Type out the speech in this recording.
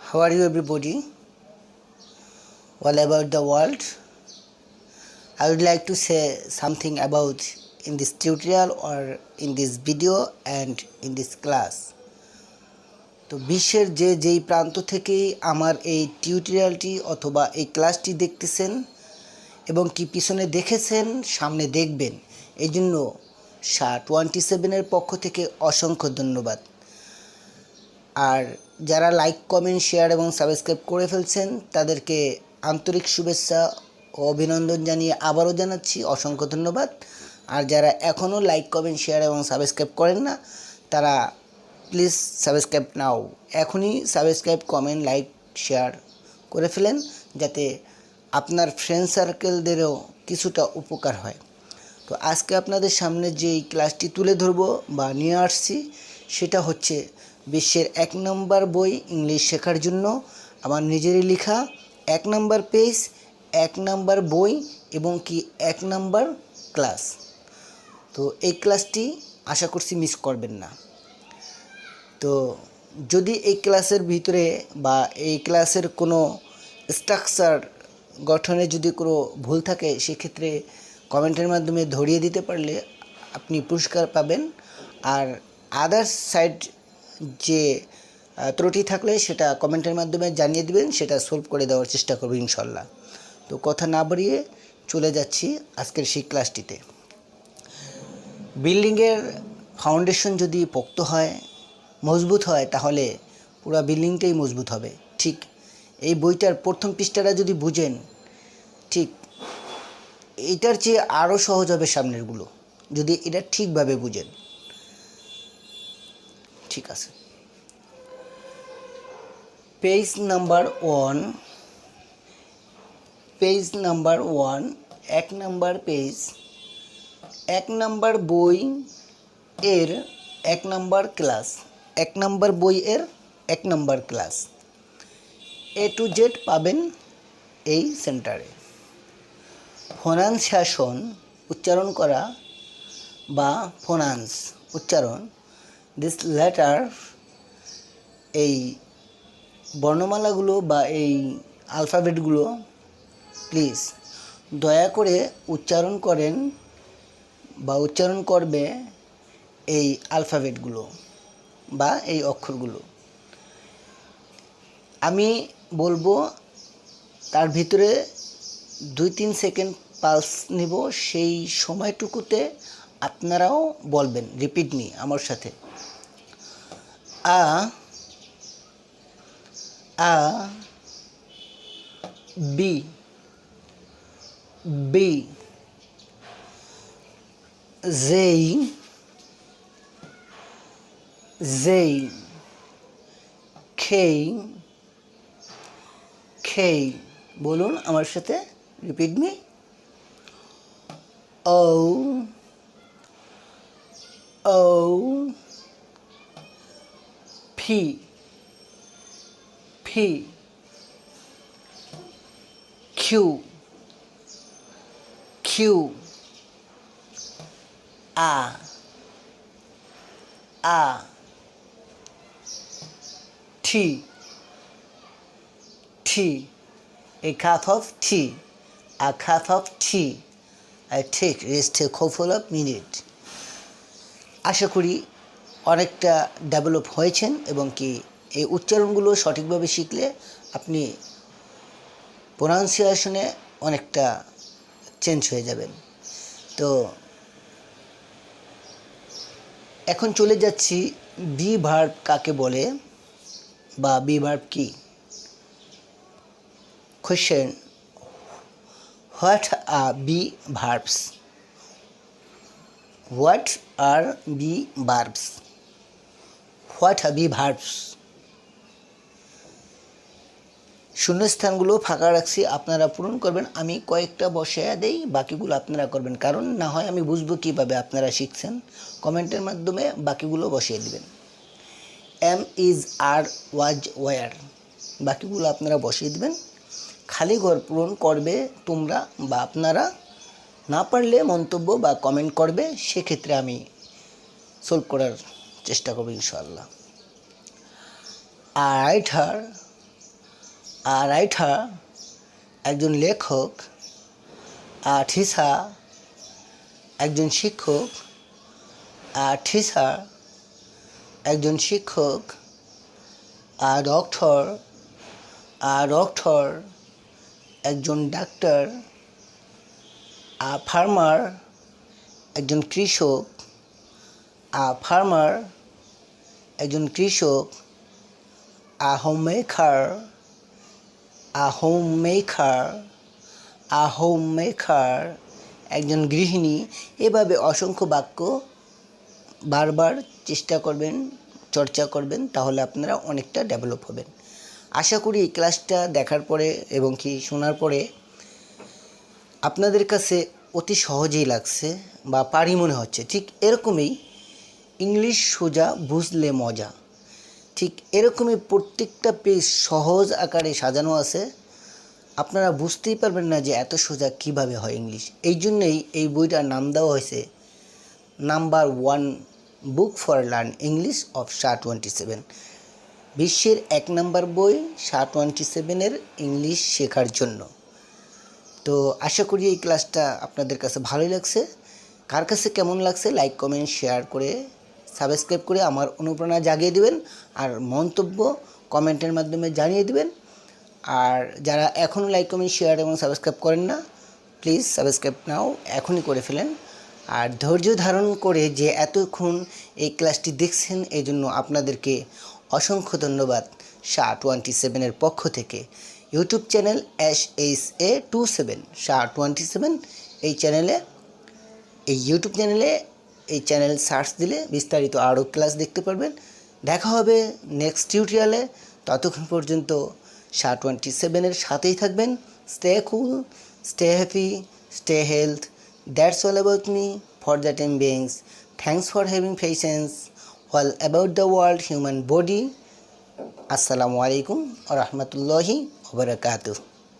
How are you everybody? All about the world. I would like to say something about in this tutorial or in this video and in this class. তো বিশ্বের যেই প্রান্ত থেকেই আমার এই টিউটোরিয়ালটি অথবা এই ক্লাসটি দেখতেছেন এবং কি পিছনে দেখেছেন সামনে দেখবেন এই জন্য 27 এর পক্ষ থেকে অসংখ্য ধন্যবাদ। আর যারা লাইক কমেন্ট শেয়ার এবং সাবস্ক্রাইব করে ফেলছেন তাদেরকে আন্তরিক শুভেচ্ছা ও অভিনন্দন জানিয়ে আবারও জানাচ্ছি অসংখ্য ধন্যবাদ। আর যারা এখনও লাইক কমেন্ট শেয়ার এবং সাবস্ক্রাইব করেন না তারা প্লিজ সাবস্ক্রাইব নাও, এখনই সাবস্ক্রাইব কমেন্ট লাইক শেয়ার করে ফেলেন যাতে আপনার ফ্রেন্ড সার্কেলদেরও কিছুটা উপকার হয়। তো আজকে আপনাদের সামনে যেই ক্লাসটি তুলে ধরব বা নিয়ে আসছি সেটা হচ্ছে বিশ্বের 1 নম্বর বই ইংলিশ শেখার জন্য আমার নিজেরই লেখা 1 নম্বর পেজ, 1 নম্বর বই এবং কি 1 নম্বর ক্লাস। তো এই ক্লাসটি আশা করছি মিস করবেন না। তো যদি এই ক্লাসের ভিতরে বা এই ক্লাসের কোনো স্ট্রাকচার গঠনে যদি কোনো ভুল থাকে সেক্ষেত্রে কমেন্টের মাধ্যমে ধরিয়ে দিতে পারলে আপনি পুরস্কার পাবেন। আর আদার্স সাইড যে ত্রুটি থাকলে সেটা কমেন্টের মাধ্যমে জানিয়ে দিবেন, সেটা সলভ করে দেওয়ার চেষ্টা করব ইনশাল্লাহ। তো কথা না বাড়িয়ে চলে যাচ্ছি আজকের সেই ক্লাসটিতে। বিল্ডিংয়ের ফাউন্ডেশন যদি পোক্ত হয় মজবুত হয় তাহলে পুরো বিল্ডিংটাই মজবুত হবে। ঠিক এই বইটার প্রথম পৃষ্ঠাটা যদি বুঝেন ঠিক এটার চেয়ে আরও সহজ হবে সামনেরগুলো যদি এটা ঠিকভাবে বুঝেন। ঠিক আছে, পেজ নাম্বার 1, 1 নম্বর পেজ, 1 নম্বর বই এর 1 নম্বর ক্লাস, 1 নম্বর বই এর 1 নম্বর ক্লাস। A to Z পাবেন এই সেন্টারে। প্রনাউন্সিয়েশন উচ্চারণ করা বা প্রনাউন্স উচ্চারণ, দিস লেটার এই বর্ণমালাগুলো বা এই আলফাবেটগুলো প্লিজ দয়া করে উচ্চারণ করেন বা উচ্চারণ করবে এই আলফাবেটগুলো বা এই অক্ষরগুলো। আমি বলবো তার ভিতরে 2-3 সেকেন্ড পালস নেব, সেই সময়টুকুতে আপনারাও বলবেন রিপিট মি আমার সাথে। আ আ বি বি, যেই যেই, খেই খেই, বলুন আমার সাথে রিপিট মি। ও ও, ফি ফি, কিউ কিউ, আ আ, টি টি, a cup of tea, a cup of tea. I take rest a couple of minutes. আশা করি অনেকটা ডেভেলপ হয়েছেন এবং কি এই উচ্চারণগুলো সঠিকভাবে শিখলে আপনি প্রনাউন্সিয়েশনে অনেকটা চেঞ্জ হয়ে যাবেন। তো এখন চলে যাচ্ছি বি ভার্ব কাকে বলে বা বি ভার্ব কি। Question: What are be verbs? What are be verbs? What are be verbs? শূন্যস্থানগুলো ফাঁকা রাখছি, আপনারা পূরণ করবেন। আমি কয়েকটা বসায়া দেই, বাকিগুলো আপনারা করবেন, কারণ না হয় আমি বুঝবো কীভাবে আপনারা শিখছেন। কমেন্টের মাধ্যমে বাকিগুলো বসিয়ে দিবেন। Am, is, are, was, were, বাকিগুলো আপনারা বসিয়ে দিবেন। খালি ঘর পূরণ করবে তোমরা বা আপনারা, না পারলে মন্তব্য বা কমেন্ট করবে, সেক্ষেত্রে আমি সলভ করার চেষ্টা করব ইনশাআল্লাহ। I write her রাইটার একজন লেখক, টিচার একজন শিক্ষক, টিচার একজন শিক্ষক, ডক্টর ডক্টর একজন ডাক্তার, ফার্মার একজন কৃষক, ফার্মার একজন কৃষক, হোমমেকার হোমমেকার হোমমেকার একজন গৃহিণী। এভাবে অসংখ্য বাক্য বারবার চেষ্টা করবেন, চর্চা করবেন, তাহলে আপনারা অনেকটা ডেভেলপ হবেন। আশা করি এই ক্লাসটা দেখার পরে এবং কি শোনার পরে আপনাদের কাছে অতি সহজেই লাগছে বা পারি মনে হচ্ছে। ঠিক এরকমই ইংলিশ সোজা বুঝলে মজা, ঠিক এরকমই প্রত্যেকটা পেজ সহজ আকারে সাজানো আছে। আপনারা বুঝতেই পারবেন না যে এত সোজা কিভাবে হয় ইংলিশ। এই জন্যই এই বইটার নাম দেওয়া হয়েছে number 1 book for learn English of SHA-27। বিশ্বের 1 নম্বর বই SHA-27 ইংলিশ শেখার জন্য। তো আশা করি এই ক্লাসটা আপনাদের কাছে ভালোই লাগছে। কার কাছে কেমন লাগছে লাইক কমেন্ট শেয়ার করে সাবস্ক্রাইব করে আমার অনুপ্রেরণা জাগিয়ে দিবেন, আর মন্তব্য কমেন্টের মাধ্যমে জানিয়ে দিবেন। আর যারা এখনও লাইক কমেন্ট শেয়ার এবং সাবস্ক্রাইব করেন না, প্লিজ সাবস্ক্রাইব নাও, এখনই করে ফেলেন। আর ধৈর্য ধারণ করে যে এতক্ষণ এই ক্লাসটি দেখছেন, এই জন্য আপনাদেরকে অসংখ্য ধন্যবাদ SHA-27 পক্ষ থেকে। ইউটিউব চ্যানেল SHA-27 SHA-27 এই ইউটিউব চ্যানেলে এই চ্যানেল সার্চ দিলে বিস্তারিত আরও ক্লাস দেখতে পারবেন। দেখা হবে নেক্সট টিউটোরিয়ালে। ততক্ষণ পর্যন্ত SHA-27 সাথেই থাকবেন। Stay cool, stay happy, stay health. That's all about me for the time beings. Thanks for having patience. All about the world human body. Assalamu alaikum wa rahmatullahi wa barakatuh.